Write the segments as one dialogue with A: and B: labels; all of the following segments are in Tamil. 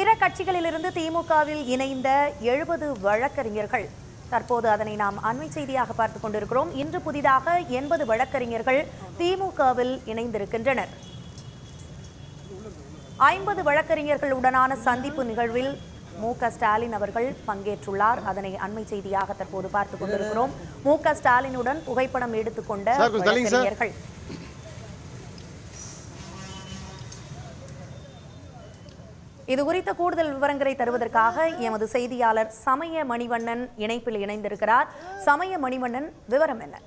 A: பிற கட்சிகளிலிருந்து திமுகவில் இணைந்த 70 வழக்கறிஞர்கள் தற்போது அதனை நாம் அண்மை செய்தியாக பார்த்துக் கொண்டிருக்கிறோம். இன்று புதிதாக 80 வழக்கறிஞர்கள் திமுகவில் இணைந்திருக்கின்றனர். 50 வழக்கறிஞர்களுடனான சந்திப்பு நிகழ்வில் மு.க.ஸ்டாலின் அவர்கள் பங்கேற்றுள்ளார். அதனை அண்மை செய்தியாக தற்போது பார்த்துக் கொண்டிருக்கிறோம். மு.க.ஸ்டாலினுடன் புகைப்படம் எடுத்துக்கொண்ட வழக்கறிஞர்கள். இது குறித்த கூடுதல் விவரங்களை தருவதற்காக எமது செய்தியாளர் சமய மணிவண்ணன் இணைப்பில் இணைந்திருக்கிறார். சமய மணிவண்ணன், விவரம் என்ன?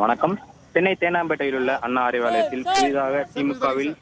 B: வணக்கம். சென்னை தேனாம்பேட்டையில் உள்ள அண்ணா அறிவாலயத்தில் புதிதாக திமுகவில்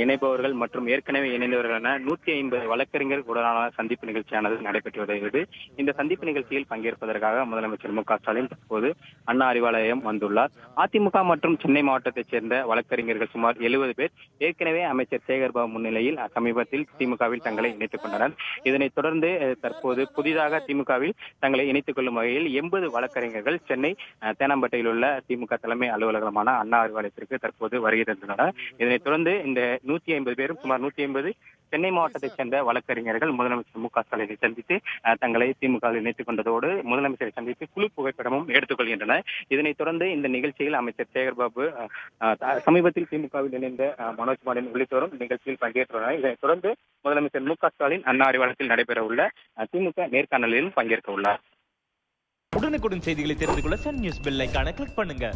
B: இணைப்பவர்கள் மற்றும் ஏற்கனவே இணைந்தவர்களான 150 வழக்கறிஞர் உடனான சந்திப்பு நிகழ்ச்சியானது நடைபெற்று வருகிறது. இந்த சந்திப்பு நிகழ்ச்சியில் பங்கேற்பதற்காக முதலமைச்சர் மு.க.ஸ்டாலின் தற்போது அண்ணா அறிவாலயம் வந்துள்ளார். அதிமுக மற்றும் சென்னை மாவட்டத்தைச் சேர்ந்த வழக்கறிஞர்கள் சுமார் 70 பேர் ஏற்கனவே அமைச்சர் சேகர்பாபு முன்னிலையில் சமீபத்தில் திமுகவில் தங்களை இணைத்துக் கொண்டனர். இதனைத் தொடர்ந்து தற்போது புதிதாக திமுகவில் தங்களை இணைத்துக் கொள்ளும் வகையில் 80 வழக்கறிஞர்கள் சென்னை தேனாம்பேட்டையில் உள்ள திமுக தலைமை அலுவலகமான அண்ணா அறிவாலயத்திற்கு தற்போது வருகை தந்துள்ளனர். இதனைத் தொடர்ந்து இந்த 150 பேரும் சுமார் 150 சென்னை மாவட்டத்தைச் சேர்ந்த வழக்கறிஞர்கள் முதலமைச்சர் மு.க.ஸ்டாலினை சந்தித்து தங்களை திமுகவில் இணைத்துக் கொண்டதோடு முதலமைச்சரை சந்தித்து குழு புகைப்படமும் எடுத்துக் கொள்கின்றனர். இதனைத் தொடர்ந்து இந்த நிகழ்ச்சியில் அமைச்சர் சேகர்பாபு, சமீபத்தில் திமுகவில் இணைந்த மனோஜ் பாண்டியன் உள்ளிட்டோரும் நிகழ்ச்சியில் பங்கேற்றுள்ளனர். இதனைத் தொடர்ந்து முதலமைச்சர் மு.க.ஸ்டாலின் அண்ணா அறிவாலயத்தில் நடைபெற உள்ள திமுக நேர்காணலில் பங்கேற்க உள்ளார்.
C: உடனுக்குடன் செய்திகளை தெரிந்து கொள்ள சன் நியூஸ் பெல் ஐகானை கிளிக் பண்ணுங்க.